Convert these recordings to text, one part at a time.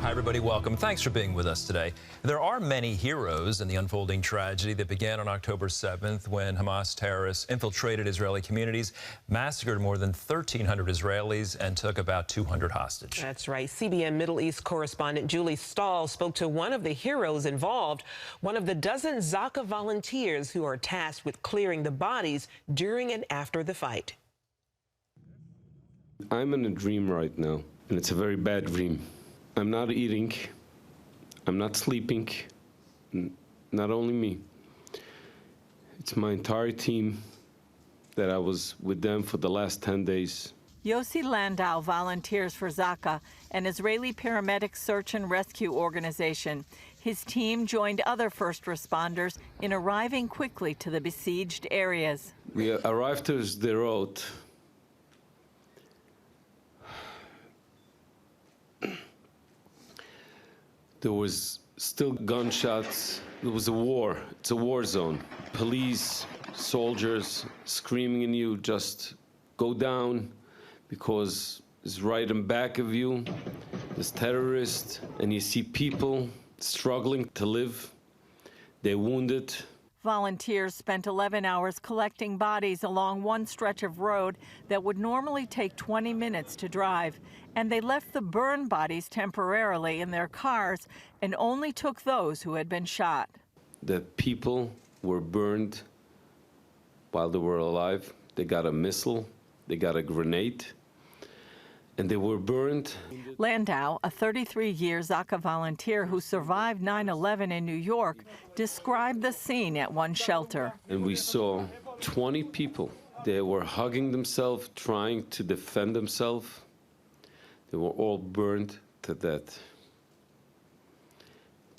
Hi, everybody. Welcome. Thanks for being with us today. There are many heroes in the unfolding tragedy that began on October 7th when Hamas terrorists infiltrated Israeli communities, massacred more than 1,300 Israelis, and took about 200 hostage. That's right. CBN Middle East correspondent Julie Stahl spoke to one of the heroes involved, one of the dozen Zaka volunteers who are tasked with clearing the bodies during and after the fight. I'm in a dream right now, and it's a very bad dream. I'm not eating, I'm not sleeping, not only me. It's my entire team that I was with them for the last 10 days. Yossi Landau volunteers for Zaka, an Israeli paramedic search and rescue organization. His team joined other first responders in arriving quickly to the besieged areas. We arrived to Sderot. There was still gunshots. There was a war. It's a war zone. Police, soldiers screaming at you, just go down, because it's right in back of you. There's terrorists, and you see people struggling to live. They're wounded. Volunteers spent 11 hours collecting bodies along one stretch of road that would normally take 20 minutes to drive. And they left the burned bodies temporarily in their cars and only took those who had been shot. The people were burned while they were alive. They got a missile, they got a grenade, and they were burned. Landau, a 33-year Zaka volunteer who survived 9/11 in New York, described the scene at one shelter. And we saw 20 people. They were hugging themselves, trying to defend themselves. They were all burned to death.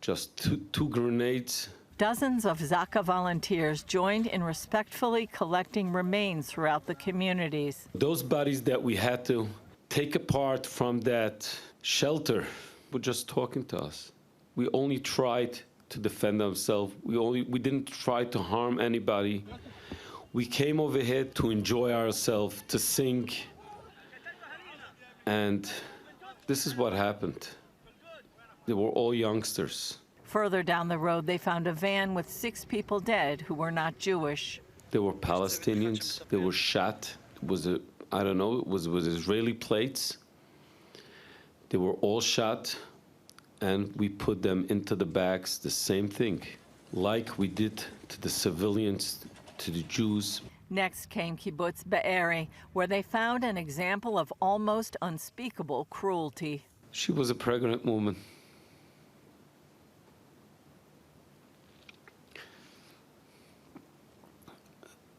Just two grenades. Dozens of Zaka volunteers joined in respectfully collecting remains throughout the communities. Those bodies that we had to take apart from that shelter were just talking to us. We only tried to defend ourselves. We didn't try to harm anybody. We came over here to enjoy ourselves, to sing. And this is what happened. They were all youngsters. Further down the road, they found a van with 6 people dead who were not Jewish. They were Palestinians. They were shot. It was I don't know, it was Israeli plates. They were all shot, and we put them into the bags, the same thing, like we did to the civilians, to the Jews. Next came Kibbutz Be'eri, where they found an example of almost unspeakable cruelty. She was a pregnant woman.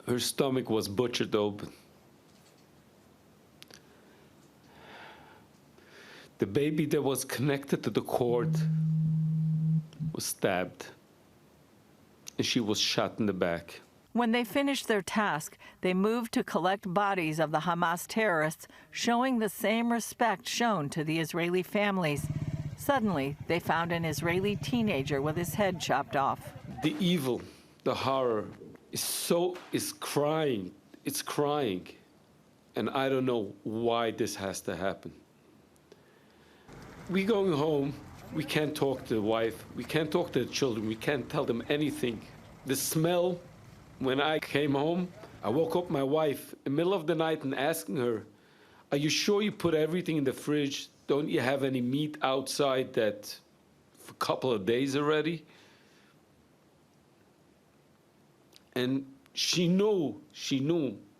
Her stomach was butchered open. The baby that was connected to the cord was stabbed, and she was shot in the back. When they finished their task, they moved to collect bodies of the Hamas terrorists, showing the same respect shown to the Israeli families. Suddenly, they found an Israeli teenager with his head chopped off. The evil, the horror, is crying. It's crying. And I don't know why this has to happen. We going home, we can't talk to the wife, we can't talk to the children, we can't tell them anything. The smell, when I came home, I woke up my wife in the middle of the night and asking her, are you sure you put everything in the fridge? Don't you have any meat outside that for a couple of days already? And she knew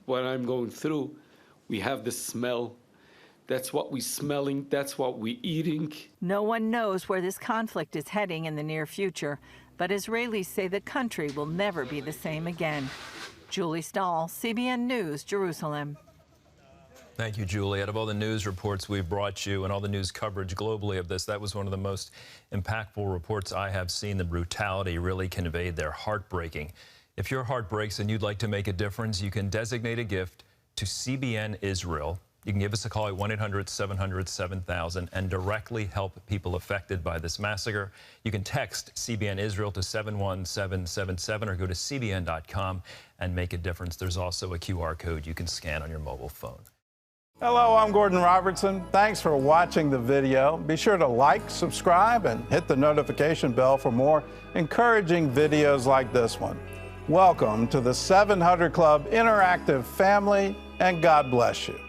what I'm going through. We have the smell. That's what we're smelling, that's what we're eating. No one knows where this conflict is heading in the near future, but Israelis say the country will never be the same again. Julie Stahl, CBN News, Jerusalem. Thank you, Julie. Out of all the news reports we've brought you and all the news coverage globally of this, that was one of the most impactful reports I have seen. The brutality really conveyed there, heartbreaking. If your heart breaks and you'd like to make a difference, you can designate a gift to CBN Israel. You can give us a call at 1-800-700-7000 and directly help people affected by this massacre. You can text CBN Israel to 71777 or go to cbn.com and make a difference. There's also a QR code you can scan on your mobile phone. Hello, I'm Gordon Robertson. Thanks for watching the video. Be sure to like, subscribe, and hit the notification bell for more encouraging videos like this one. Welcome to the 700 Club Interactive family, and God bless you.